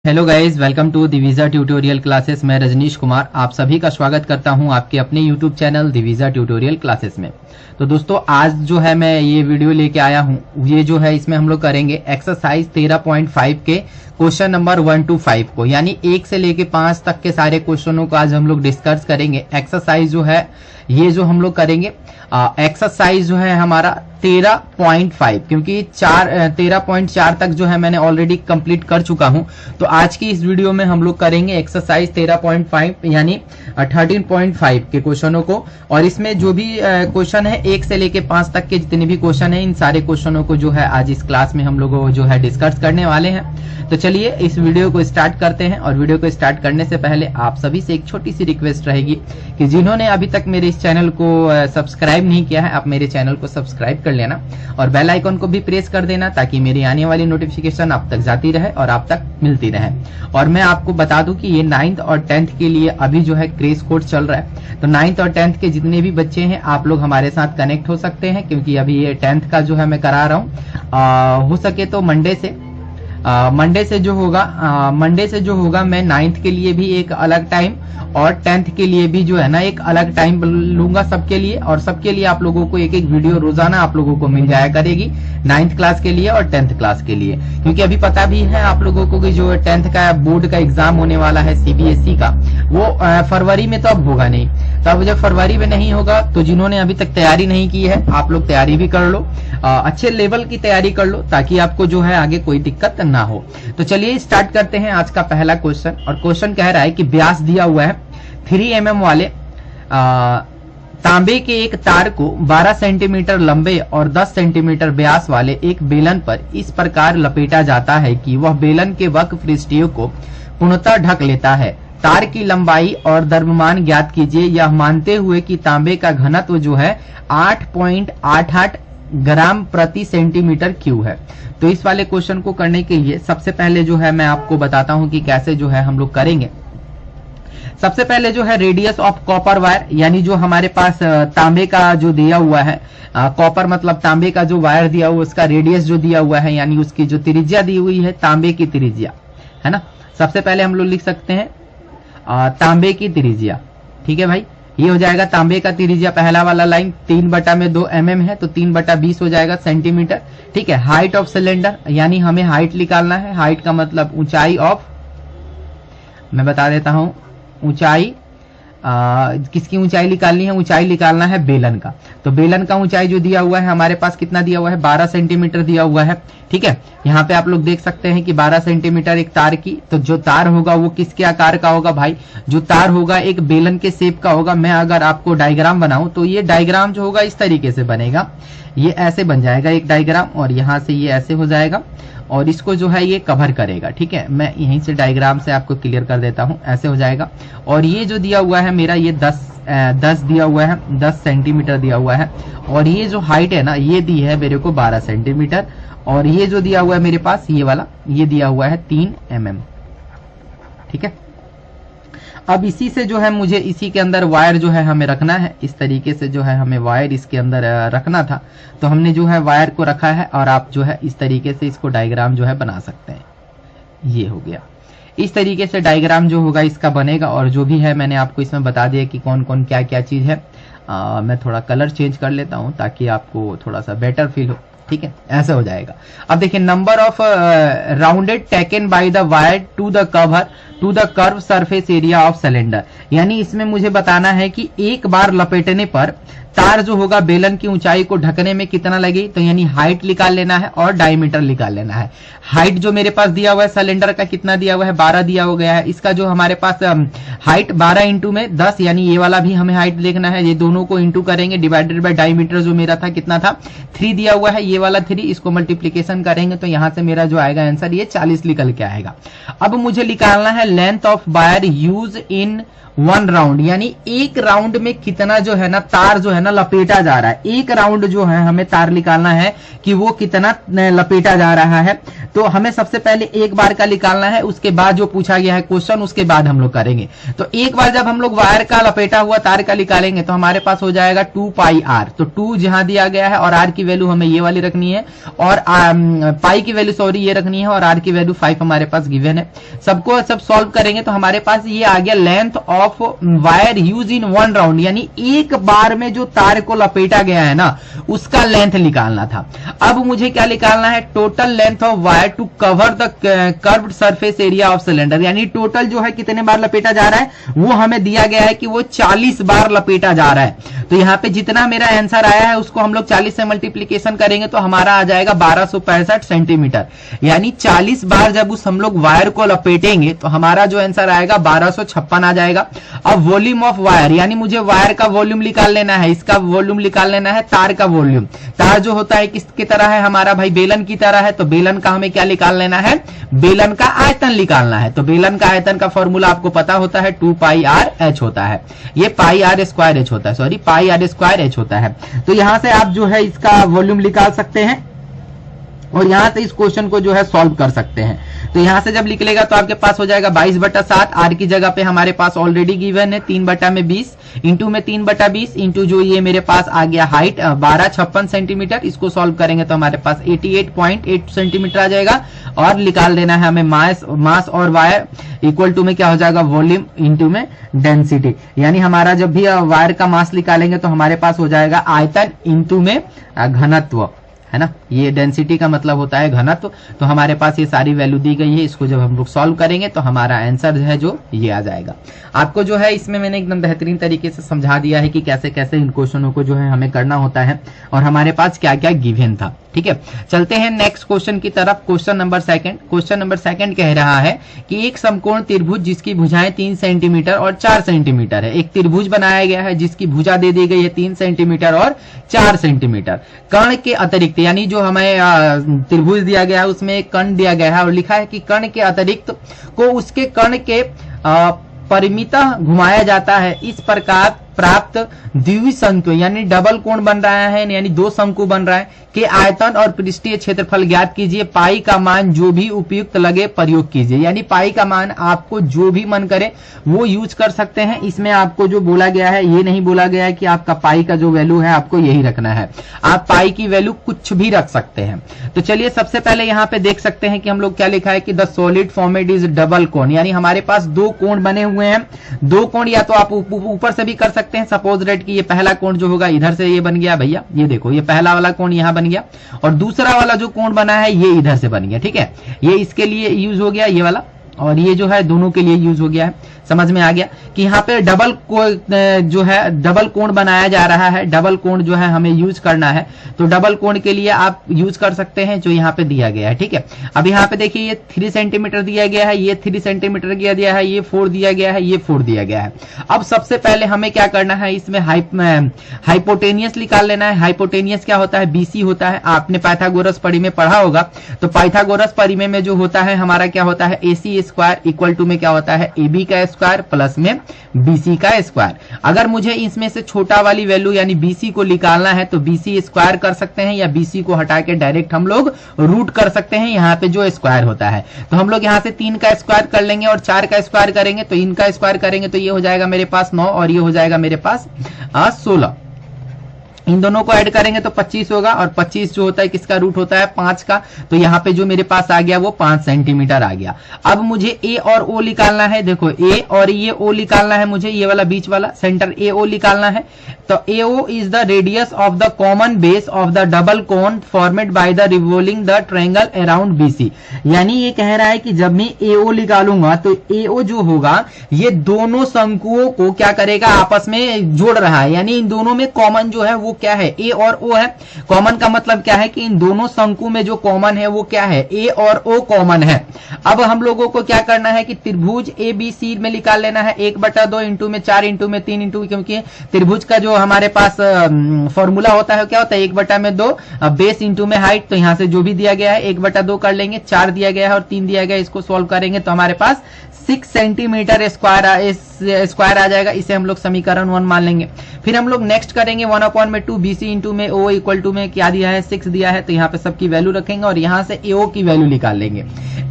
Hello guys, welcome to Divija tutorial classes. मैं रजनीश कुमार आप सभी का स्वागत करता हूं आपके अपने YouTube channel Divija tutorial classes में। तो दोस्तों, आज जो है मैं ये वीडियो लेके आया हूं, ये जो है इसमें हम लोग करेंगे एक्सरसाइज 13.5 के क्वेश्चन नंबर 1 to 5 को, यानी 1 से लेके 5 तक के सारे क्वेश्चनों को आज हम लोग डिस्कस करेंगे। एक्सरसाइज जो है ये जो हम लोग करेंगे एक्सरसाइज जो है हमारा 13.5, क्योंकि 13.4 तक जो है मैंने ऑलरेडी कंप्लीट कर चुका हूं। तो आज की इस वीडियो में हम लोग करेंगे एक्सरसाइज 13.5 यानी 13.5 के क्वेश्चनों को। और इसमें जो भी क्वेश्चन है 1 से लेके 5 तक के जितने भी क्वेश्चन है, इन सारे क्वेश्चनों को जो है आज इस क्लास में हम लोग जो है डिस्कस करने वाले हैं। तो चलिए इस वीडियो को स्टार्ट करते हैं। और वीडियो को स्टार्ट करने से पहले आप सभी से एक छोटी सी रिक्वेस्ट रहेगी कि जिन्होंने अभी तक मेरे इस चैनल को सब्सक्राइब नहीं किया है, आप मेरे चैनल को सब्सक्राइब कर लेना और बेल आइकन को भी प्रेस कर देना, ताकि मेरी आने वाली नोटिफिकेशन आप तक जाती रहे और आप तक मिलती रहे। और मैं आपको बता दूं कि ये 9th और 10th के लिए अभी जो है क्रेज कोर्स चल रहा है। तो 9th और 10th के जितने भी बच्चे हैं आप लोग हमारे साथ कनेक्ट हो सकते हैं, क्योंकि अभी ये 10th का जो है मैं करा रहा हूँ। हो सके तो मंडे से जो होगा मैं 9th के लिए भी एक अलग टाइम और 10th के लिए भी जो है ना एक अलग टाइम लूंगा सबके लिए। और सबके लिए आप लोगों को एक एक वीडियो रोजाना आप लोगों को मिल जाया करेगी, 9th क्लास के लिए और 10th क्लास के लिए। क्योंकि अभी पता भी है आप लोगों को कि जो 10th का बोर्ड का एग्जाम होने वाला है सीबीएसई का, वो फरवरी में तो अब होगा नहीं। तब जब फरवरी में नहीं होगा तो जिन्होंने अभी तक तैयारी नहीं की है आप लोग तैयारी भी कर लो, अच्छे लेवल की तैयारी कर लो, ताकि आपको जो है आगे कोई दिक्कत ना हो। तो चलिए स्टार्ट करते हैं आज का पहला क्वेश्चन। और क्वेश्चन कह रहा है कि व्यास दिया हुआ है 3 mm वाले तांबे के एक तार को 12 सेंटीमीटर लंबे और 10 सेंटीमीटर व्यास वाले एक बेलन पर इस प्रकार लपेटा जाता है कि वह बेलन के वक्र पृष्ठीय को पूर्णतः ढक लेता है। तार की लंबाई और द्रव्यमान ज्ञात कीजिए, यह मानते हुए कि तांबे का घनत्व जो है 8.88 ग्राम प्रति सेंटीमीटर क्यूब है। तो इस वाले क्वेश्चन को करने के लिए सबसे पहले जो है मैं आपको बताता हूं कि कैसे जो है हम लोग करेंगे। सबसे पहले जो है रेडियस ऑफ कॉपर वायर, यानी जो हमारे पास तांबे का जो दिया हुआ है, कॉपर मतलब तांबे का जो वायर दिया हुआ उसका रेडियस जो दिया हुआ है, यानी उसकी जो त्रिज्या दी हुई है तांबे की त्रिज्या है ना। सबसे पहले हम लोग लिख सकते हैं तांबे की त्रिज्या। ठीक है भाई, ये हो जाएगा तांबे का त्रिज्या। पहला वाला लाइन 3/2 mm है, तो 3/20 हो जाएगा सेंटीमीटर। ठीक है, हाइट ऑफ सिलेंडर, यानी हमें हाइट निकालना है। हाइट का मतलब ऊंचाई ऑफ, मैं बता देता हूं ऊंचाई, किसकी ऊंचाई निकालनी है? ऊंचाई निकालना है बेलन का। तो बेलन का ऊंचाई जो दिया हुआ है हमारे पास कितना दिया हुआ है? 12 सेंटीमीटर दिया हुआ है। ठीक है, यहाँ पे आप लोग देख सकते हैं कि 12 सेंटीमीटर एक तार की। तो जो तार होगा वो किसके आकार का होगा भाई? जो तार होगा एक बेलन के शेप का होगा। मैं अगर आपको डायग्राम बनाऊं तो ये डायग्राम जो होगा इस तरीके से बनेगा, ये ऐसे बन जाएगा एक डायग्राम, और यहाँ से ये ऐसे हो जाएगा और इसको जो है ये कवर करेगा। ठीक है, मैं यहीं से डायग्राम से आपको क्लियर कर देता हूं, ऐसे हो जाएगा। और ये जो दिया हुआ है मेरा, ये 10 दिया हुआ है, 10 सेंटीमीटर दिया हुआ है। और ये जो हाइट है ना, ये दी है मेरे को 12 सेंटीमीटर। और ये जो दिया हुआ है मेरे पास, ये वाला ये दिया हुआ है 3 mm। ठीक है, अब इसी से जो है मुझे इसी के अंदर वायर जो है हमें रखना है। इस तरीके से जो है हमें वायर इसके अंदर रखना था, तो हमने जो है वायर को रखा है। और आप जो है इस तरीके से इसको डायग्राम जो है बना सकते हैं। ये हो गया, इस तरीके से डायग्राम जो होगा इसका बनेगा। और जो भी है मैंने आपको इसमें बता दिया कि कौन कौन क्या क्या चीज है। मैं थोड़ा कलर चेंज कर लेता हूं ताकि आपको थोड़ा सा बेटर फील हो। ठीक है, ऐसा हो जाएगा। अब देखिए, number of rounded taken by the wire to the curve surface area of cylinder, यानी इसमें मुझे बताना है कि एक बार लपेटने पर तार जो होगा बेलन की ऊंचाई को ढकने में कितना लगे। तो यानी हाइट निकाल लेना है और डायमीटर निकाल लेना है। हाइट जो मेरे पास दिया हुआ है सिलेंडर का कितना दिया हुआ है? 12 दिया हो गया है। इसका जो हमारे पास हाइट 12 इंटू में 10, यानी ये वाला भी हमें हाइट देखना है। ये दोनों को इंटू करेंगे, डिवाइडेड बाय डायमीटर जो मेरा था कितना था? 3 दिया हुआ है। ये वाला 3, इसको मल्टीप्लीकेशन करेंगे तो यहां से मेरा जो आएगा आंसर ये 40 निकल के आएगा। अब मुझे निकालना है length of wire use in 1 round, यानी एक राउंड में कितना जो है ना तार जो है ना लपेटा जा रहा है। एक राउंड जो है हमें तार निकालना है कि वो कितना लपेटा जा रहा है। तो हमें सबसे पहले एक बार का निकालना है, उसके बाद जो पूछा गया है क्वेश्चन उसके बाद हम लोग करेंगे। तो एक बार जब हम लोग वायर का लपेटा हुआ तार का निकालेंगे तो हमारे पास हो जाएगा 2 पाई आर। तो 2 जहां दिया गया है और आर की वैल्यू हमें ये वाली रखनी है और पाई की वैल्यू सॉरी ये रखनी है और आर की वैल्यू 5 हमारे पास गिवन है। सबको सब सॉल्व करेंगे तो हमारे पास ये आ गया length of wire use in 1 round, यानी एक बार में जो तार को लपेटा गया है ना उसका लेंथ निकालना था। अब मुझे क्या निकालना है, total length of wire to cover the curved surface area of cylinder, यानी टोटल जो है कितने बार लपेटा जा रहा है वो हमें दिया गया है कि वो 40 बार लपेटा जा रहा है। तो यहाँ पे जितना मेरा आंसर आया है उसको हम लोग 40 से मल्टीप्लीकेशन करेंगे तो हमारा आ जाएगा 1265 सेंटीमीटर, यानी 40 बार जब उस हम लोग वायर को लपेटेंगे तो हमारा जो आंसर आएगा 1256 आ जाएगा। अब वॉल्यूम ऑफ वायर, यानी मुझे वायर का वॉल्यूम निकाल लेना है, इसका वॉल्यूम निकाल लेना है, तार का वॉल्यूम। तार जो होता है किसकी तरह है, हमारा भाई बेलन की तरह है, तो बेलन का हमें क्या निकाल लेना है, बेलन का आयतन निकालना है। तो बेलन का आयतन का फॉर्मूला आपको पता होता है 2 पाई आर एच होता है, ये पाई आर स्क्वायर एच होता है, sorry pi r square h होता है। तो यहां से आप जो है इसका वॉल्यूम निकाल सकते हैं और यहां से इस क्वेश्चन को जो है सॉल्व कर सकते हैं। तो यहां से जब निकलेगा तो आपके पास हो जाएगा 22/7, आर की जगह पे हमारे पास ऑलरेडी गिवन है 3/20 इंटू में 3/20 इंटू जो ये मेरे पास आ गया हाइट 1256 सेंटीमीटर, इसको सॉल्व करेंगे तो हमारे पास 88.8 सेंटीमीटर आ जाएगा। और निकाल देना है हमें मास और वायर इक्वल टू में क्या हो जाएगा, वॉल्यूम इंटू में डेंसिटी, यानी हमारा जब भी वायर का मास निकालेंगे तो हमारे पास हो जाएगा आयतन इंटू में घनत्व, है ना, ये डेंसिटी का मतलब होता है घनत्व। तो हमारे पास ये सारी वैल्यू दी गई है, इसको जब हम लोग सॉल्व करेंगे तो हमारा आंसर है जो ये आ जाएगा। आपको जो है इसमें मैंने एकदम बेहतरीन तरीके से समझा दिया है कि कैसे कैसे इन क्वेश्चनों को जो है हमें करना होता है और हमारे पास क्या क्या गिवन था। ठीक है, चलते हैं नेक्स्ट क्वेश्चन की तरफ। Question number second, question number second कह रहा है कि एक समकोण त्रिभुज जिसकी भुजाएं 3 सेंटीमीटर और 4 सेंटीमीटर है, एक त्रिभुज बनाया गया है जिसकी भुजा दे दी गई है 3 सेंटीमीटर और 4 सेंटीमीटर। कर्ण के अतिरिक्त, यानी जो हमें त्रिभुज दिया गया है उसमें एक कर्ण दिया गया है और लिखा है कि कर्ण के अतिरिक्त को उसके कर्ण के परिमितः घुमाया जाता है, इस प्रकार प्राप्त द्विशंकु यानी डबल कोण बन रहा है, यानी 2 शंकु बन रहा है के आयतन और पृष्ठीय क्षेत्रफल ज्ञात कीजिए, पाई का मान जो भी उपयुक्त लगे प्रयोग कीजिए। यानी पाई का मान आपको जो भी मन करे वो यूज कर सकते हैं, इसमें आपको जो बोला गया है ये नहीं बोला गया है कि आपका पाई का जो वैल्यू है आपको यही रखना है, आप पाई की वैल्यू कुछ भी रख सकते हैं। तो चलिए सबसे पहले यहाँ पे देख सकते हैं कि हम लोग क्या लिखा है कि the solid format is double कोण, यानी हमारे पास 2 कोण बने हुए हैं। 2 कोण या तो आप ऊपर से भी कर सकते हैं, सपोज रेट कि ये पहला कोण जो होगा इधर से ये बन गया भैया, ये देखो ये पहला वाला कोण यहां बन गया और दूसरा वाला जो कोण बना है ये इधर से बन गया। ठीक है, ये इसके लिए यूज हो गया ये वाला और ये जो है दोनों के लिए यूज हो गया है। समझ में आ गया कि यहाँ पे डबल जो है डबल कोण बनाया जा रहा है, डबल कोण जो है हमें यूज करना है। तो डबल कोण के लिए आप यूज कर सकते हैं जो यहाँ पे दिया गया है। ठीक है, अब यहाँ पे देखिए ये 3 सेंटीमीटर दिया गया है, ये 3 सेंटीमीटर दिया है, ये 4 दिया गया है, ये 4 दिया गया है। अब सबसे पहले हमें क्या करना है, इसमें हाइपोटेनियस निकाल लेना है। हाइपोटेनियस क्या होता है, बीसी होता है, आपने पाइथागोरस परिमेय में पढ़ा होगा। तो पाइथागोरस परिमेय में जो होता है हमारा क्या होता है, AC स्क्वायर इक्वल टू में क्या होता है, AB का स्क्वायर प्लस में BC का स्क्वायर। अगर मुझे इसमें से छोटा वाली वैल्यू यानी BC को निकालना है तो BC स्क्वायर कर सकते हैं या BC को हटा के डायरेक्ट हम लोग रूट कर सकते हैं, यहाँ पे जो स्क्वायर होता है। तो हम लोग यहाँ से 3 का स्क्वायर कर लेंगे और 4 का स्क्वायर करेंगे तो इनका स्क्वायर करेंगे तो ये हो जाएगा मेरे पास 9 और ये हो जाएगा मेरे पास 16। इन दोनों को ऐड करेंगे तो 25 होगा और 25 जो होता है किसका रूट होता है 5 का। तो यहाँ पे जो मेरे पास आ गया वो 5 सेंटीमीटर आ गया। अब मुझे A और O निकालना है, देखो A और ये O निकालना है मुझे, ये वाला बीच वाला सेंटर AO निकालना है। तो AO is the radius of the common base of the double cone formed by the revolving the triangle around BC। यानी ये कह रहा है कि जब मैं AO निकालूंगा तो AO जो होगा ये दोनों शंकुओं को क्या करेगा, आपस में जोड़ रहा है, यानी इन दोनों में कॉमन जो है वो क्या है, A और O है। कॉमन का मतलब क्या है कि इन दोनों शंकु में जो कॉमन है वो क्या है, A और O कॉमन है। अब हम लोगों को क्या करना है कि त्रिभुज ABC में निकाल लेना है 1/2 इंटू में 4 इंटू में 3 इंटू, क्योंकि त्रिभुज का जो हमारे पास फॉर्मूला होता है क्या होता है 1/2 बेस इंटू में हाइट। तो यहां से जो भी दिया गया है 1/2 कर लेंगे, 4 दिया गया है और 3 दिया गया है, इसको सॉल्व करेंगे तो हमारे पास 6 सेंटीमीटर स्क्वायर आ जाएगा। इसे हम लोग समीकरण 1 मान लेंगे। फिर हम लोग नेक्स्ट करेंगे 1/2 2 BC इंटू में O इक्वल टू में क्या दिया है 6 दिया है, तो यहाँ पे सबकी वैल्यू रखेंगे और यहाँ से AO की वैल्यू निकाल लेंगे।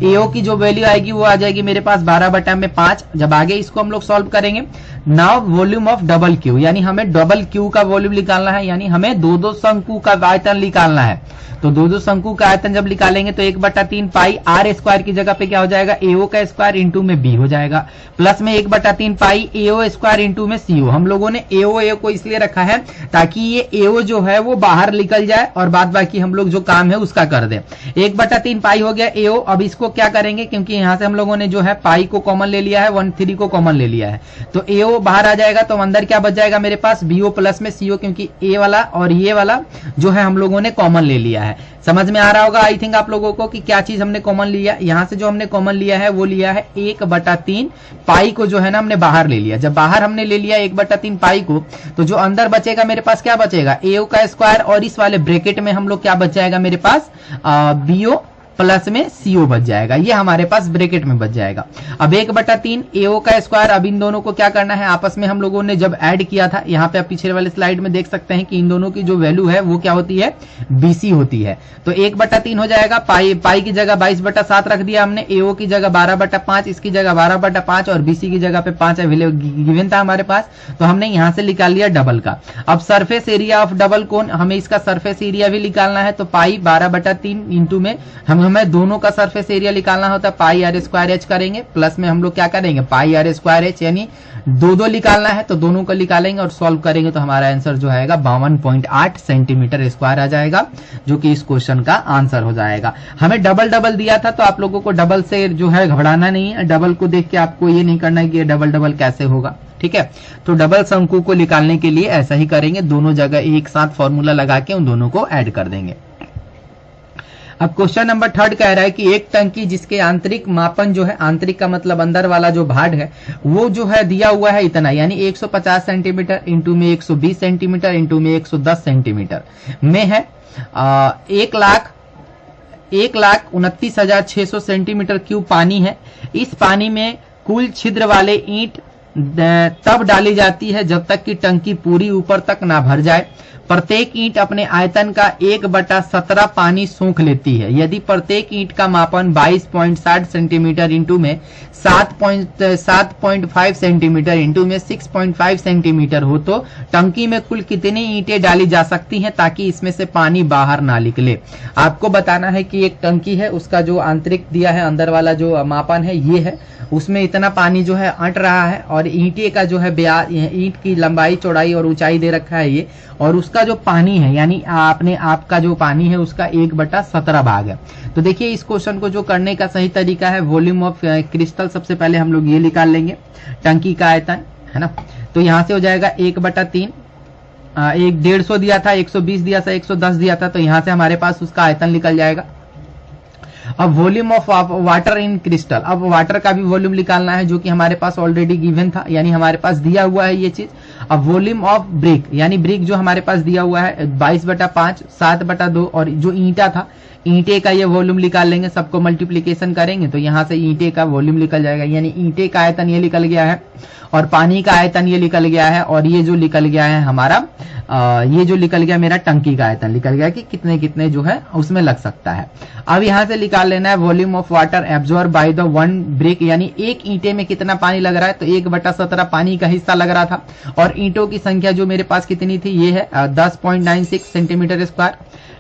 AO की जो वैल्यू आएगी वो आ जाएगी मेरे पास 12/5। जब आगे इसको हम लोग सॉल्व करेंगे, now volume of double Q, यानी हमें डबल क्यू का वॉल्यूम निकालना है, यानी हमें दो शंकु का आयतन निकालना है। तो दो शंकु का आयतन जब निकालेंगे तो 1/3 पाई आर स्क्वायर की जगह पे क्या हो जाएगा AO का स्क्वायर इंटू में B हो जाएगा, प्लस में 1/3 पाई AO स्क्वायर इंटू में CO। हम लोगों ने AO को इसलिए रखा है ताकि ये AO जो है वो बाहर निकल जाए और बाद बाकी हम लोग जो काम है उसका कर दे। 1/3 पाई हो गया AO। अब इसको क्या करेंगे, क्योंकि यहां से हम लोगों ने जो है पाई को कॉमन ले लिया है, 1/3 को कॉमन ले लिया है, तो AO बाहर आ जाएगा। तो अंदर क्या बच जाएगा मेरे पास BO प्लस में CO, क्योंकि A वाला और ये वाला जो है हम लोगों ने कॉमन ले लिया है। समझ में आ रहा होगा आई थिंक आप लोगों को कि क्या चीज हमने कॉमन लिया। यहां से जो हमने कॉमन लिया है वो लिया है 1/3 पाई को जो है ना हमने बाहर ले लिया। जब बाहर हमने ले लिया 1/3 पाई को, तो जो अंदर बचेगा मेरे पास क्या बचेगा AO का स्क्वायर, और इस वाले ब्रैकेट में हम लोग क्या बच जाएगा मेरे पास BO प्लस में CO बच जाएगा, ये हमारे पास ब्रैकेट में बच जाएगा। अब 1/3 AO का स्क्वायर, अब इन दोनों को क्या करना है आपस में हम लोगों ने जब ऐड किया था, यहाँ पे आप पिछले वाले स्लाइड में देख सकते हैं कि इन दोनों की जो वैल्यू है वो क्या होती है BC होती है। तो 1/3 हो जाएगा, पाई की जगह 22/7 रख दिया हमने, AO की जगह 12/5, इसकी जगह 12/5 और BC की जगह पे 5 गिवन था हमारे पास, तो हमने यहाँ से निकाल लिया डबल का। अब सरफेस एरिया ऑफ डबल कोन, हमें इसका सरफेस एरिया भी निकालना है, तो पाई 12/3 इंटू में हमें दोनों का सरफेस एरिया निकालना होता है, पाई आर स्क्वायर एच करेंगे, प्लस में हम लोग क्या करेंगे पाई आर स्क्वायर एच, यानी दो निकालना है तो दोनों को निकालेंगे और सॉल्व करेंगे तो हमारा आंसर जो आएगा 52.8 सेंटीमीटर स्क्वायर आ जाएगा, जो कि इस क्वेश्चन का आंसर हो जाएगा। हमें डबल दिया था, तो आप लोगों को डबल से जो है घबराना नहीं है, डबल को देख के आपको ये नहीं करना है कि ये डबल कैसे होगा, ठीक है। तो डबल शंकु को निकालने के लिए ऐसा ही करेंगे, दोनों जगह एक साथ फॉर्मूला लगा के उन दोनों को ऐड कर देंगे। अब क्वेश्चन नंबर 3 कह रहा है कि एक टंकी जिसके आंतरिक मापन जो है, आंतरिक का मतलब अंदर वाला जो भाग है, वो जो है दिया हुआ है इतना, यानी 150 सेंटीमीटर इंटू में 120 सेंटीमीटर इंटू में 110 सेंटीमीटर में है। 1,29,600 सेंटीमीटर क्यूब पानी है। इस पानी में कुल छिद्र वाले ईंट तब डाली जाती है जब तक कि टंकी पूरी ऊपर तक ना भर जाए। प्रत्येक ईंट अपने आयतन का 1/17 पानी सोख लेती है। यदि प्रत्येक ईंट का मापन 22.60 सेंटीमीटर इंटू में 7.5 सेंटीमीटर इंटू में 6.5 सेंटीमीटर हो, तो टंकी में कुल कितनी ईंटें डाली जा सकती हैं ताकि इसमें से पानी बाहर ना निकले। आपको बताना है कि एक टंकी है, उसका जो आंतरिक दिया है, अंदर वाला जो मापन है ये है, उसमें इतना पानी जो है अट रहा है, और ईंटे का जो है ईंट की लंबाई चौड़ाई और ऊंचाई दे रखा है ये, और उसका जो पानी है यानी आपने आपका जो पानी है उसका 1/17 भाग है। तो देखिए इस क्वेश्चन को जो करने का सही तरीका है, वॉल्यूम ऑफ क्रिस्टल सबसे पहले हम लोग ये निकाल लेंगे, टंकी का आयतन है ना। तो यहां से हो जाएगा 1/3, 150 दिया था, 120 दिया था, 110 दिया था, तो यहां से हमारे पास उसका आयतन निकल जाएगा। अब volume of water in crystal, अब वाटर का भी वॉल्यूम निकालना है जो कि हमारे पास ऑलरेडी गिवन था, यानी हमारे पास दिया हुआ है ये चीज। अब वॉल्यूम ऑफ ब्रिक, यानी ब्रिक जो हमारे पास दिया हुआ है 22/5, 7/2, और जो ईंटा था ईंटे का ये वॉल्यूम निकाल लेंगे, सबको मल्टीप्लीकेशन करेंगे तो यहाँ से ईंटे का वॉल्यूम निकल जाएगा, यानी ईंटे का आयतन ये निकल गया है और पानी का आयतन ये निकल गया है, और ये जो निकल गया है हमारा ये जो निकल गया मेरा टंकी का आयतन निकल गया कि कितने कितने जो है उसमें लग सकता है। अब यहाँ से निकाल लेना है volume of water absorb by the 1 brick, यानी एक ईंटे में कितना पानी लग रहा है, तो 1/17 पानी का हिस्सा लग रहा था, और ईंटों की संख्या जो मेरे पास कितनी थी ये है 10.96 centimetre square.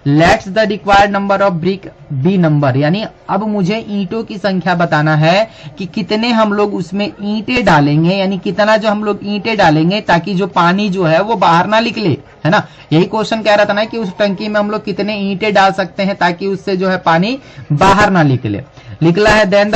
Let's the required number of brick be number, यानी अब मुझे ईंटों की संख्या बताना है कि कितने हम लोग उसमें ईंटें डालेंगे, यानी कितना जो हम लोग ईंटें डालेंगे ताकि जो पानी जो है वो बाहर ना निकले, है ना। यही क्वेश्चन कह रहा था ना कि उस टंकी में हम लोग कितने ईंटें डाल सकते हैं ताकि उससे जो है पानी बाहर ना निकले। निकला है then the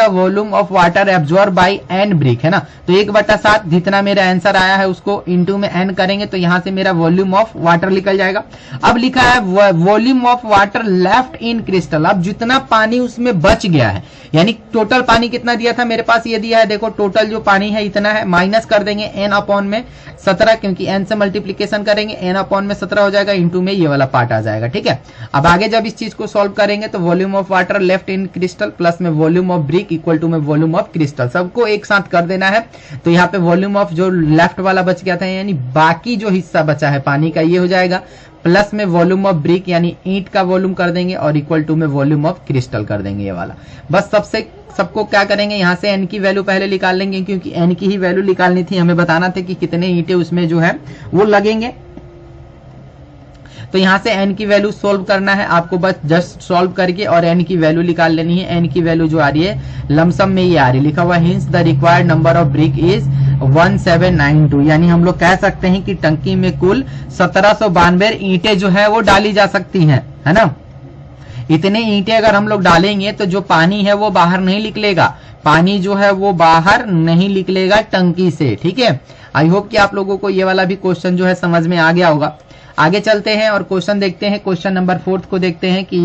volume of water absorb by an brick, है ना। तो 1/7 जितना मेरा आंसर आया है उसको इंटू में एन करेंगे तो यहां से मेरा वॉल्यूम ऑफ वाटर निकल जाएगा। अब लिखा है volume of water left in crystal, अब जितना पानी उसमें बच गया है, यानी टोटल पानी कितना दिया था मेरे पास ये दिया है, देखो टोटल जो पानी है इतना है, माइनस कर देंगे एन अपॉन में 17, क्योंकि एन से मल्टीप्लीकेशन करेंगे, एन अपॉन में 17 हो जाएगा, इंटू में ये वाला पार्ट आ जाएगा, ठीक है। अब आगे जब इस चीज को सॉल्व करेंगे तो volume of water left in crystal plus में volume of brick equal to में वॉल्यूम ऑफ क्रिस्टल, सबको एक साथ कर देना है। तो यहाँ पे वॉल्यूम ऑफ जो लेफ्ट वाला बच गया था यानी बाकी जो हिस्सा बचा है पानी का ये हो जाएगा, प्लस में वॉल्यूम ऑफ ब्रिक यानी ईंट का वॉल्यूम कर देंगे और इक्वल टू में वॉल्यूम ऑफ क्रिस्टल कर देंगे ये वाला। बस सबको क्या करेंगे, यहाँ से एन की वैल्यू पहले निकाल लेंगे क्योंकि एन की ही वैल्यू निकालनी थी, हमें बताना था कि कितने ईंटें उसमें जो है वो लगेंगे। तो यहाँ से एन की वैल्यू सोल्व करना है आपको, बस जस्ट सोल्व करके और एन की वैल्यू निकाल लेनी है। एन की वैल्यू जो आ रही है लमसम में ये आ रही है, लिखा हुआ hints the required number of brick is 1792, यानी हम लोग कह सकते हैं कि टंकी में कुल 1792 ईंटें जो है वो डाली जा सकती हैं, है ना। इतने ईंटें अगर हम लोग डालेंगे तो जो पानी है वो बाहर नहीं निकलेगा, पानी जो है वो बाहर नहीं निकलेगा टंकी से, ठीक है। आई होप कि आप लोगों को ये वाला भी क्वेश्चन जो है समझ में आ गया होगा। आगे चलते हैं और क्वेश्चन देखते हैं। क्वेश्चन नंबर 4 को देखते हैं कि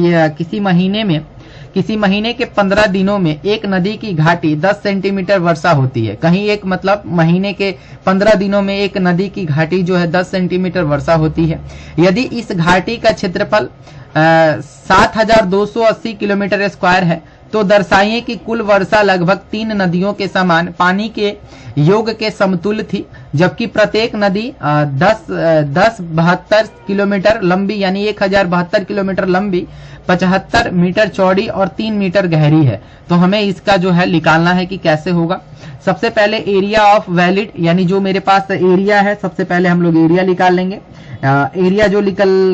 किसी महीने के 15 दिनों में एक नदी की घाटी 10 सेंटीमीटर वर्षा होती है। कहीं एक मतलब महीने के 15 दिनों में एक नदी की घाटी जो है 10 सेंटीमीटर वर्षा होती है। यदि इस घाटी का क्षेत्रफल 7280 किलोमीटर स्क्वायर है तो दर्शाइए कि कुल वर्षा लगभग 3 नदियों के समान पानी के योग के समतुल्य थी, जबकि प्रत्येक नदी 1072 किलोमीटर लंबी यानी 1072 किलोमीटर लंबी, 75 मीटर चौड़ी और 3 मीटर गहरी है। तो हमें इसका जो है निकालना है कि कैसे होगा। सबसे पहले एरिया ऑफ वैलिड यानी जो मेरे पास एरिया है, सबसे पहले हम लोग एरिया निकाल लेंगे। एरिया जो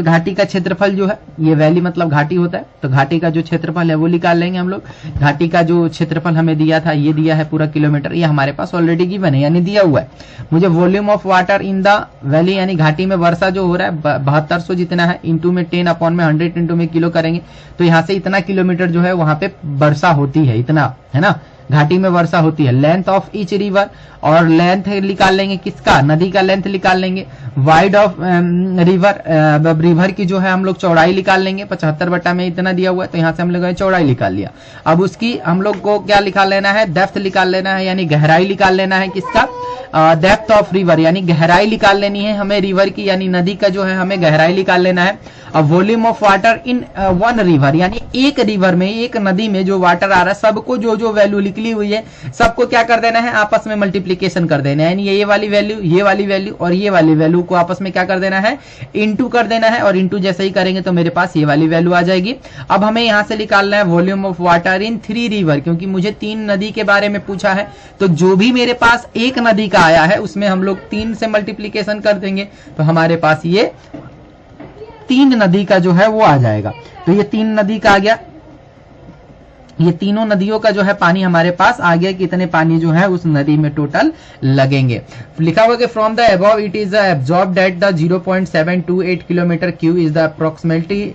घाटी का क्षेत्रफल जो है, ये वैली मतलब घाटी होता है, तो घाटी का जो क्षेत्रफल है वो निकाल लेंगे हम लोग। घाटी का जो क्षेत्रफल हमें दिया था ये दिया है पूरा किलोमीटर, ये हमारे पास ऑलरेडी गिवन है यानी दिया हुआ है। मुझे volume of water in the valley यानी घाटी में वर्षा जो हो रहा है 7200 जितना है, इंटू में 10/100 इंटू में किलो करेंगे तो यहाँ से इतना किलोमीटर जो है वहां पे वर्षा होती है, इतना है ना, घाटी में वर्षा होती है। लेंथ ऑफ ईच रिवर और लेंथ निकाल लेंगे किसका, नदी का लेंथ निकाल लेंगे। वाइड ऑफ रिवर की जो है हम लोग चौड़ाई निकाल लेंगे, 75 बटा में इतना दिया हुआ है तो यहाँ से हम लोग चौड़ाई निकाल लिया। अब उसकी हम लोग को क्या निकाल लेना है, डेप्थ निकाल लेना है यानी गहराई निकाल लेना है किसका, डेप्थ ऑफ रिवर यानी गहराई निकाल लेनी है हमें रिवर की यानी नदी का जो है हमें गहराई निकाल लेना है। अब volume of water in one river यानी एक रिवर में एक नदी में जो वाटर आ रहा है सबको जो जो वैल्यू निकली हुई है सबको क्या कर देना है, आपस में मल्टीप्लीकेशन कर देना है, यानी ये वाली वैल्यू ये वाली वैल्यू और ये वाली वैल्यू को आपस में क्या कर देना है, इंटू कर देना है। और इंटू जैसे ही करेंगे तो मेरे पास ये वाली वैल्यू आ जाएगी। अब हमें यहां से निकालना है volume of water in 3 river, क्योंकि मुझे 3 नदी के बारे में पूछा है तो जो भी मेरे पास एक नदी का आया है उसमें हम लोग 3 से मल्टीप्लीकेशन कर देंगे तो हमारे पास ये 3 नदी का जो है वो आ जाएगा। तो ये 3 नदी का आ गया, ये तीनों नदियों का जो है पानी हमारे पास आ गया, कितने पानी जो है उस नदी में टोटल लगेंगे। लिखा हुआ कि from the above it is absorbed at the 0.728 kilometre cube is the approximately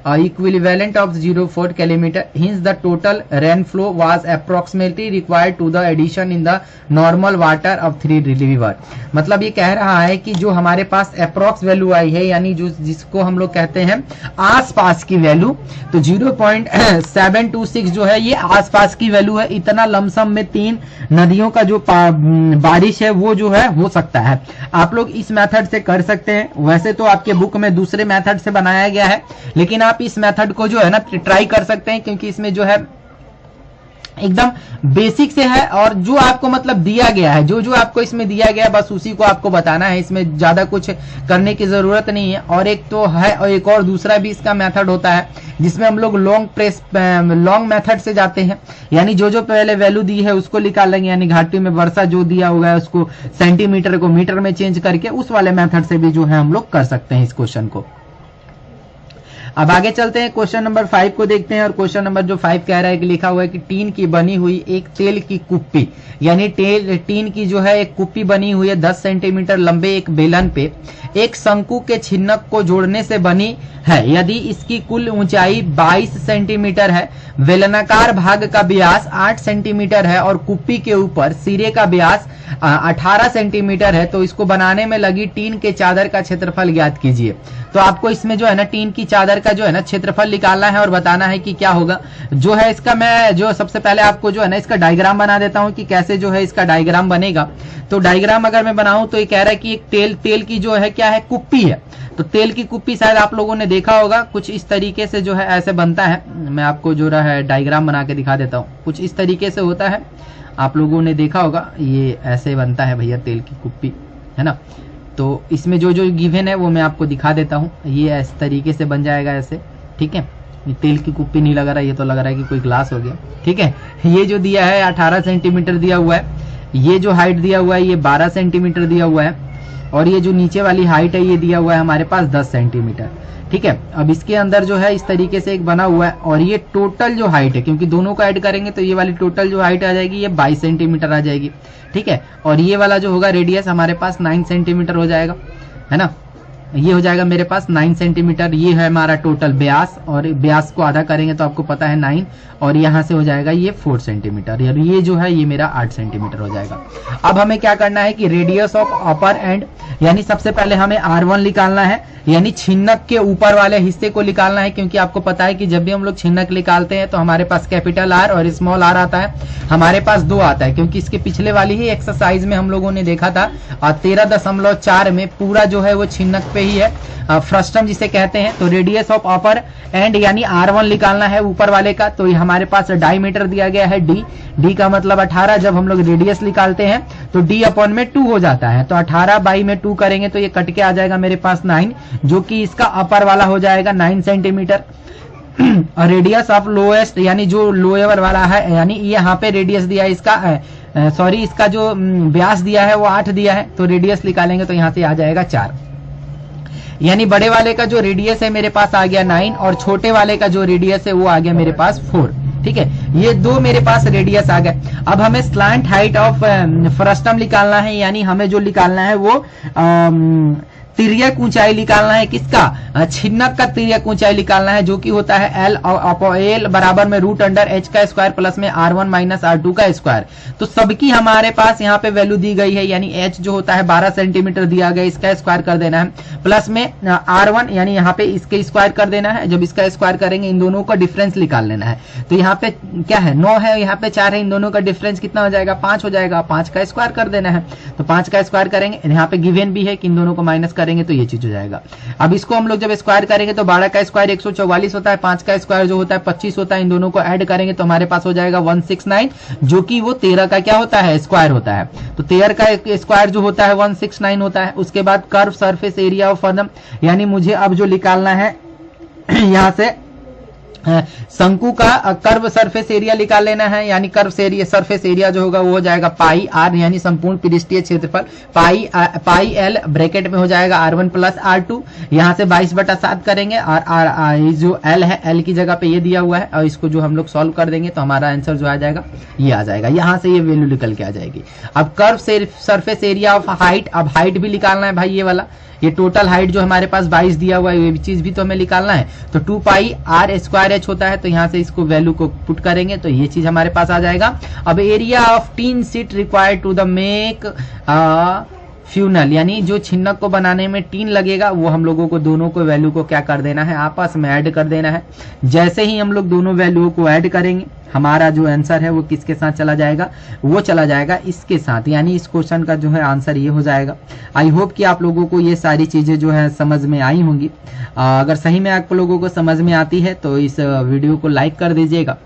equivalent of 0.4 kilometer. Hence the total rainflow was approximately required to the addition in the normal water of 3 river. मतलब ये कह रहा है कि जो हमारे पास approx value आई है यानी जो जिसको हम लोग कहते हैं आसपास की वैल्यू, तो 0.726 जो है ये आसपास की वैल्यू है। इतना लमसम में 3 नदियों का जो बारिश है वो जो है हो सकता है। आप लोग इस मेथड से कर सकते हैं, वैसे तो आपके बुक में दूसरे मेथड से बनाया गया है लेकिन आप इस मेथड को जो है ना ट्राई कर सकते हैं क्योंकि इसमें जो है एकदम बेसिक से है और जो आपको मतलब दिया गया है, जो जो आपको इसमें दिया गया है बस उसी को आपको बताना है, इसमें ज्यादा कुछ करने की जरूरत नहीं है। और एक तो है और एक और दूसरा भी इसका मेथड होता है जिसमें हम लोग लॉन्ग मेथड से जाते हैं, यानी जो जो पहले वैल्यू दी है उसको निकाल लेंगे, यानी घाटी में वर्षा जो दिया हुआ है उसको सेंटीमीटर को मीटर में चेंज करके उस वाले मेथड से भी जो है हम लोग कर सकते हैं इस क्वेश्चन को। अब आगे चलते हैं, क्वेश्चन नंबर 5 को देखते हैं। और क्वेश्चन नंबर जो 5 कह रहा है कि लिखा हुआ है कि टीन की बनी हुई एक तेल की कुप्पी यानी टीन की जो है एक कुप्पी बनी हुई है 10 सेंटीमीटर लंबे एक बेलन पे एक शंकु के छिन्नक को जोड़ने से बनी है। यदि इसकी कुल ऊंचाई 22 सेंटीमीटर है, बेलनाकार भाग का व्यास 8 सेंटीमीटर है और कुप्पी के ऊपर सिरे का व्यास 18 सेंटीमीटर है, तो इसको बनाने में लगी टीन के चादर का क्षेत्रफल ज्ञात कीजिए। तो आपको इसमें जो है ना टीन की चादर का जो है ना क्षेत्रफल निकालना है और बताना है कि क्या होगा। जो है इसका मैं जो सबसे पहले आपको जो है ना इसका डायग्राम बना देता हूं कि कैसे जो है इसका डायग्राम बनेगा। तो डायग्राम अगर मैं बनाऊं तो ये कह रहा है कि एक तेल की जो है क्या है कुप्पी है, तो तेल की कुप्पी शायद आप लोगों ने देखा होगा, कुछ इस तरीके से जो है ऐसे बनता है। मैं आपको जो है डायग्राम बना के दिखा देता हूँ। कुछ इस तरीके से होता है, आप लोगों ने देखा होगा, ये ऐसे बनता है भैया तेल की कुप्पी, है ना। तो इसमें जो जो गिवन है वो मैं आपको दिखा देता हूँ। ये इस तरीके से बन जाएगा ऐसे, ठीक है। ये तेल की कुप्पी नहीं लग रहा है, ये तो लग रहा है कि कोई ग्लास हो गया, ठीक है। ये जो दिया है 18 सेंटीमीटर दिया हुआ है, ये जो हाइट दिया हुआ है ये 12 सेंटीमीटर दिया हुआ है, और ये जो नीचे वाली हाइट है ये दिया हुआ है हमारे पास 10 सेंटीमीटर, ठीक है। अब इसके अंदर जो है इस तरीके से एक बना हुआ है, और ये टोटल जो हाइट है, क्योंकि दोनों को ऐड करेंगे तो ये वाली टोटल जो हाइट आ जाएगी ये 22 सेंटीमीटर आ जाएगी, ठीक है। और ये वाला जो होगा रेडियस हमारे पास 9 सेंटीमीटर हो जाएगा, है ना। ये हो जाएगा मेरे पास 9 सेंटीमीटर। ये है हमारा टोटल व्यास, और व्यास को आधा करेंगे तो आपको पता है 9, और यहाँ से हो जाएगा ये 4 सेंटीमीटर, और ये जो है ये मेरा 8 सेंटीमीटर हो जाएगा। अब हमें क्या करना है कि रेडियस ऑफ अपर एंड, यानी सबसे पहले हमें R1 निकालना है, यानी छिन्नक के ऊपर वाले हिस्से को निकालना है, क्योंकि आपको पता है कि जब भी हम लोग छिन्नक निकालते हैं तो हमारे पास कैपिटल R और स्मॉल r आता है, हमारे पास 2 आता है, क्योंकि इसके पिछले वाली ही एक्सरसाइज में हम लोगों ने देखा था 13.4 में पूरा जो है वो छिन्नक पे ही है, फ्रस्टम जिसे कहते हैं। तो रेडियस ऑफ अपर एंड यानी R1 निकालना है ऊपर वाले का, तो हमारे पास डायमीटर दिया गया है d का मतलब 18। जब हम लोग रेडियस निकालते हैं तो d अपॉन में 2 हो जाता है, तो 18 बाई में 2 करेंगे तो ये कट के आ जाएगा मेरे पास 9, जो कि इसका अपर वाला हो जाएगा 9 सेंटीमीटर। और रेडियस ऑफ लोएस्ट यानी जो लोअर वाला है, यानी यहाँ पे रेडियस दिया है इसका, सॉरी इसका जो व्यास दिया है वो 8 दिया है, तो रेडियस निकालेंगे तो यहाँ से आ जाएगा 4, यानी बड़े वाले का जो रेडियस है मेरे पास आ गया 9, और छोटे वाले का जो रेडियस है वो आ गया मेरे पास 4, ठीक है। ये 2 मेरे पास रेडियस आ गए। अब हमें स्लैंट हाइट ऑफ फ्रस्टम निकालना है, यानी हमें जो निकालना है वो तिर्यक ऊंचाई निकालना है, किसका, छिन्नक का तिर्यक ऊंचाई निकालना है, जो कि होता है एल बराबर में रूट अंडर एच का स्क्वायर प्लस में R1 माइनस R2 का स्क्वायर। तो सबकी हमारे पास यहाँ पे वैल्यू दी गई है, यानी एच जो होता है 12 सेंटीमीटर दिया गया, इसका स्क्वायर कर देना है, प्लस में R1 यानी यहाँ पे इसके स्क्वायर कर देना है। जब इसका स्क्वायर करेंगे इन दोनों का डिफरेंस निकाल लेना है, तो यहाँ पे क्या है 9 है, यहाँ पे 4 है, इन दोनों का डिफरेंस कितना हो जाएगा 5 हो जाएगा, 5 का स्क्वायर कर देना है। तो 5 का स्क्वायर करेंगे, यहाँ पे गिवन भी है कि इन दोनों को माइनस करेंगे तो ये चीज हो जाएगा। अब इसको हम लोग जब स्क्वायर करेंगे तो 12 का स्क्वायर 144 होता है, 5 का स्क्वायर जो होता है 25 होता है, इन दोनों को ऐड करेंगे तो हमारे पास हो जाएगा 169, जो कि वो 13 का क्या होता है स्क्वायर होता है। तो 13 का स्क्वायर जो होता है 169 होता है। उसके बाद curve surface area of firm, यानी मुझे अब जो निकालना है यहां से शंकु का कर्व सरफेस एरिया निकाल लेना है, यानी कर्व सरफेस एरिया जो होगा वो हो जाएगा पाई आर, यानी संपूर्ण पृष्ठीय क्षेत्रफल पाई एल ब्रैकेट में हो जाएगा R1 प्लस R2, यहाँ से 22/7 करेंगे, और जो एल है एल की जगह पे ये दिया हुआ है, और इसको जो हम लोग सॉल्व कर देंगे तो हमारा आंसर जो आ जाएगा ये आ जाएगा, यहाँ से ये वैल्यू निकल के आ जाएगी। अब curve surface area of height, अब हाइट भी निकालना है भाई, ये वाला ये टोटल हाइट जो हमारे पास 22 दिया हुआ है, ये चीज भी तो हमें निकालना है। तो 2 पाई आर स्क्वायर एच होता है, तो यहाँ से इसको वैल्यू को पुट करेंगे तो ये चीज हमारे पास आ जाएगा। अब area of tin sheet required to the make funnel, यानी जो छिन्नक को बनाने में टीन लगेगा वो हम लोगों को दोनों को वैल्यू को क्या कर देना है, आपस में ऐड कर देना है। जैसे ही हम लोग दोनों वैल्यू को ऐड करेंगे हमारा जो आंसर है वो किसके साथ चला जाएगा, वो चला जाएगा इसके साथ, यानी इस क्वेश्चन का जो है आंसर ये हो जाएगा। आई होप कि आप लोगों को ये सारी चीजें जो है समझ में आई होंगी। अगर सही में आप लोगों को समझ में आती है तो इस वीडियो को लाइक कर दीजिएगा।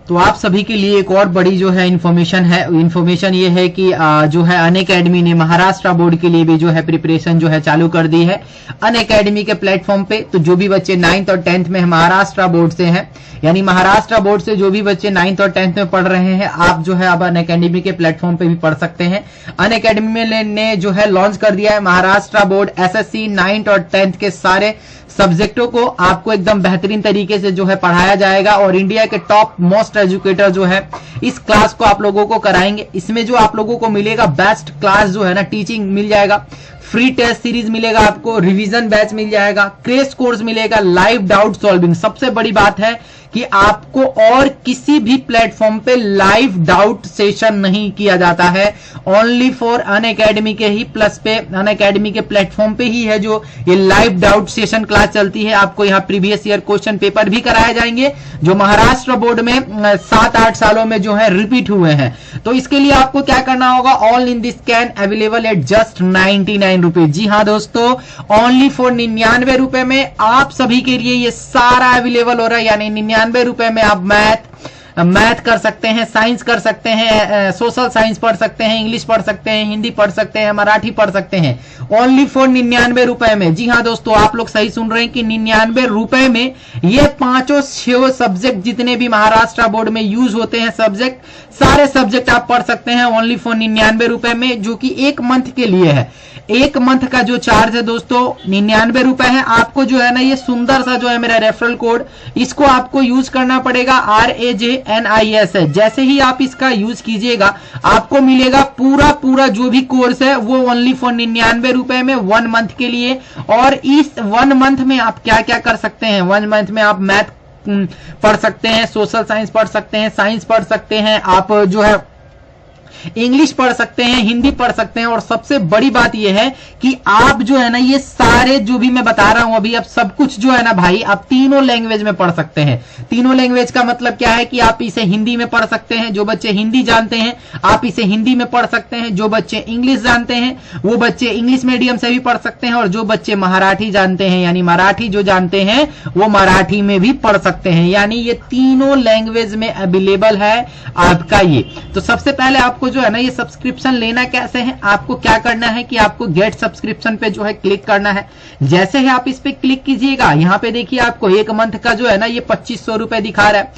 तो आप सभी के लिए एक और बड़ी जो है इन्फॉर्मेशन ये है कि जो है अनअकैडमी ने महाराष्ट्र बोर्ड के लिए भी जो है प्रिपरेशन जो है चालू कर दी है अनअकैडमी के प्लेटफॉर्म पे। तो जो भी बच्चे 9th और 10th में महाराष्ट्र बोर्ड से हैं, यानी महाराष्ट्र बोर्ड से जो भी बच्चे 9th और 10th में पढ़ रहे हैं, आप जो है अब अनअकैडमी के प्लेटफॉर्म पे भी पढ़ सकते हैं। अनअकैडमी ने जो है लॉन्च कर दिया है महाराष्ट्र बोर्ड SSC 9th और 10th के सारे सब्जेक्टों को आपको एकदम बेहतरीन तरीके से जो है पढ़ाया जाएगा, और इंडिया के टॉप मोस्ट एजुकेटर जो है इस क्लास को आप लोगों को कराएंगे। इसमें जो आप लोगों को मिलेगा बेस्ट क्लास जो है ना, टीचिंग मिल जाएगा, फ्री टेस्ट सीरीज मिलेगा आपको, रिवीजन बैच मिल जाएगा, क्रैश कोर्स मिलेगा, लाइव डाउट सॉल्विंग। सबसे बड़ी बात है कि आपको और किसी भी प्लेटफॉर्म पे लाइव डाउट सेशन नहीं किया जाता है, ओनली फॉर अनअकैडमी के ही प्लस पे, अनअकैडमी के प्लेटफॉर्म पे ही है जो ये लाइव डाउट सेशन क्लास चलती है। आपको यहाँ प्रीवियस ईयर क्वेश्चन पेपर भी कराए जाएंगे जो महाराष्ट्र बोर्ड में 7-8 सालों में जो है रिपीट हुए हैं। तो इसके लिए आपको क्या करना होगा, all in this can available at just 99 रुपए। जी हाँ दोस्तों, ओनली फॉर 99 रुपए में आप सभी के लिए ये सारा अवेलेबल हो रहा है। यानी 99 रुपए में आप मैथ कर सकते हैं, साइंस कर सकते हैं, सोशल साइंस पढ़ सकते हैं, इंग्लिश पढ़ सकते हैं, हिंदी पढ़ सकते हैं, मराठी पढ़ सकते हैं, ओनली फॉर 99 रुपए में। जी हाँ दोस्तों, आप लोग सही सुन रहे हैं कि 99 रुपए में ये 5-6 सब्जेक्ट जितने भी महाराष्ट्र बोर्ड में यूज होते हैं सब्जेक्ट, सारे सब्जेक्ट आप पढ़ सकते हैं ओनली फॉर 99 रुपए में, जो कि एक मंथ के लिए है। एक मंथ का जो चार्ज है दोस्तों 99 रुपए है। आपको जो है ना ये सुंदर सा जो है मेरा रेफरल कोड, इसको आपको यूज करना पड़ेगा, RAJNIS है। जैसे ही आप इसका यूज कीजिएगा आपको मिलेगा पूरा जो भी कोर्स है वो ओनली फॉर 99 रुपए में 1 मंथ के लिए। और इस 1 मंथ में आप क्या क्या कर सकते हैं, 1 मंथ में आप मैथ पढ़ सकते हैं, सोशल साइंस पढ़ सकते हैं, साइंस पढ़ सकते हैं, आप जो है इंग्लिश पढ़ सकते हैं, हिंदी पढ़ सकते हैं। और सबसे बड़ी बात यह है कि आप जो है ना ये सारे जो भी मैं बता रहा हूं अभी, आप सब कुछ जो है ना भाई आप तीनों लैंग्वेज में पढ़ सकते हैं। तीनों लैंग्वेज का मतलब क्या है कि आप इसे हिंदी में पढ़ सकते हैं, जो बच्चे हिंदी जानते हैं आप इसे हिंदी में पढ़ सकते हैं, जो बच्चे इंग्लिश जानते हैं वो बच्चे इंग्लिश मीडियम से भी पढ़ सकते हैं, और जो बच्चे मराठी जानते हैं यानी मराठी जो जानते हैं वो मराठी में भी पढ़ सकते हैं। यानी ये तीनों लैंग्वेज में अवेलेबल है आपका ये। तो सबसे पहले आपको जो है ना ये सब्सक्रिप्शन लेना कैसे है, आपको क्या करना है कि आपको गेट सब्सक्रिप्शन पे जो है क्लिक करना है। जैसे ही आप इस पे क्लिक कीजिएगा यहाँ पे देखिए आपको 1 मंथ का जो है ना ये 2500 रुपए दिखा रहा है,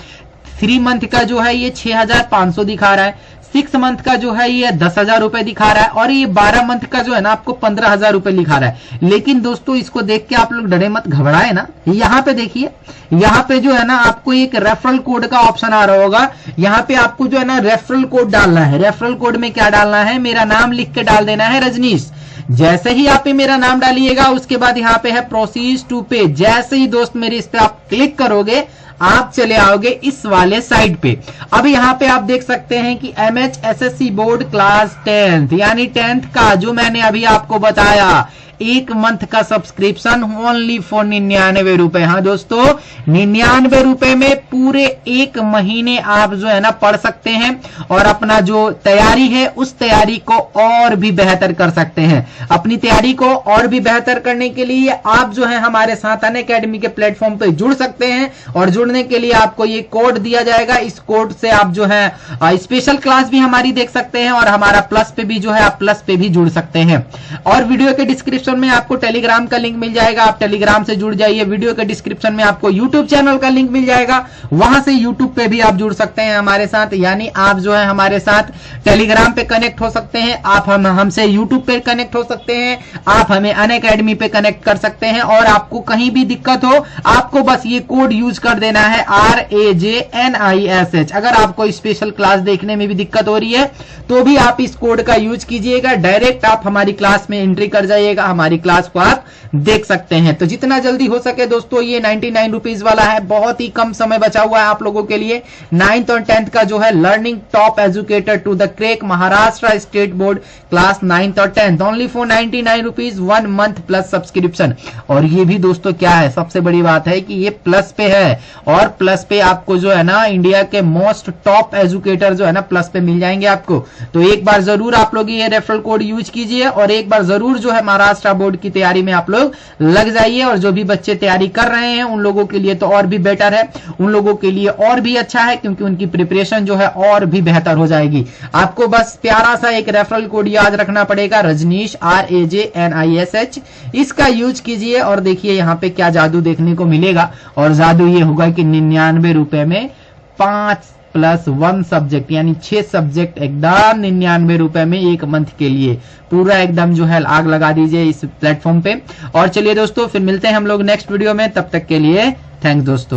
3 मंथ का जो है ये 6500 दिखा रहा है, 6 मंथ का जो है ये 10,000 रुपए दिखा रहा है, और ये 12 मंथ का जो है ना आपको 15,000 रुपए दिखा रहा है। लेकिन दोस्तों इसको देख के आप लोग डरे मत, घबराए ना। यहाँ पे देखिए, यहाँ पे जो है ना आपको एक रेफरल कोड का ऑप्शन आ रहा होगा, यहाँ पे आपको जो है ना रेफरल कोड डालना है। रेफरल कोड में क्या डालना है, मेरा नाम लिख के डाल देना है रजनीश। जैसे ही आप पे मेरा नाम डालिएगा उसके बाद यहाँ पे है प्रोसीड टू पे। जैसे ही दोस्त मेरे इस पे आप क्लिक करोगे आप चले आओगे इस वाले साइड पे। अब यहाँ पे आप देख सकते हैं कि MHSSC बोर्ड क्लास 10th यानी 10th का जो मैंने अभी आपको बताया 1 मंथ का सब्सक्रिप्शन ओनली फॉर 99 रुपए। हाँ दोस्तों 99 रुपए में पूरे 1 महीने आप जो है ना पढ़ सकते हैं और अपना जो तैयारी है उस तैयारी को और भी बेहतर कर सकते हैं। अपनी तैयारी को और भी बेहतर करने के लिए आप जो है हमारे साथ अनअकैडमी के प्लेटफॉर्म पे जुड़ सकते हैं, और जुड़ने के लिए आपको ये कोड दिया जाएगा। इस कोड से आप जो है स्पेशल क्लास भी हमारी देख सकते हैं, और हमारा प्लस पे भी जो है आप प्लस पे भी जुड़ सकते हैं। और वीडियो के डिस्क्रिप्शन में आपको टेलीग्राम का लिंक मिल जाएगा, आप टेलीग्राम से जुड़ जाइए। वीडियो के डिस्क्रिप्शन में आपको यूट्यूब चैनल का लिंक मिल जाएगा, वहां से यूट्यूब पे भी आप जुड़ सकते हैं हमारे साथ। यानी आप जो है हमारे साथ टेलीग्राम पे कनेक्ट हो सकते हैं, आप हमसे यूट्यूब पे कनेक्ट हो सकते हैं, आप हमें अनअकैडमी पे कनेक्ट कर सकते हैं। और आपको कहीं भी दिक्कत हो आपको बस ये कोड यूज कर देना है RAJNISH। अगर आपको स्पेशल क्लास देखने में भी दिक्कत हो रही है तो भी आप इस कोड का यूज कीजिएगा, डायरेक्ट आप हमारी क्लास में एंट्री कर जाइएगा, हमारी क्लास को आप देख सकते हैं। तो जितना जल्दी हो सके दोस्तों ये 99 रुपीज वाला है, बहुत ही कम समय बचा हुआ है आप लोगों के लिए। 9th और 10th का जो है learning top educator to the crack Maharashtra state board class 9th और 10th only for 99 rupees 1 month plus subscription. और ये भी दोस्तों क्या है, सबसे बड़ी बात है कि ये प्लस पे है, और प्लस पे आपको जो है ना इंडिया के मोस्ट टॉप एजुकेटर जो है ना प्लस पे मिल जाएंगे आपको। तो एक बार जरूर आप लोग ये रेफरल कोड यूज कीजिए, और एक बार जरूर जो है महाराष्ट्र बोर्ड की तैयारी में आप लोग लग जाइए। और जो भी बच्चे तैयारी कर रहे हैं उन लोगों के लिए तो और भी बेटर है, उन लोगों के लिए और भी अच्छा है, क्योंकि उनकी प्रिपरेशन जो है और भी बेहतर हो जाएगी। आपको बस प्यारा सा एक रेफरल कोड याद रखना पड़ेगा, रजनीश RAJNISH। इसका यूज कीजिए और देखिए यहाँ पे क्या जादू देखने को मिलेगा। और जादू ये होगा कि 99 रुपए में 5+1 सब्जेक्ट यानी 6 सब्जेक्ट एकदम 99 रुपए में 1 मंथ के लिए पूरा एकदम जो है आग लगा दीजिए इस प्लेटफॉर्म पे। और चलिए दोस्तों फिर मिलते हैं हम लोग नेक्स्ट वीडियो में, तब तक के लिए थैंक्स दोस्तों।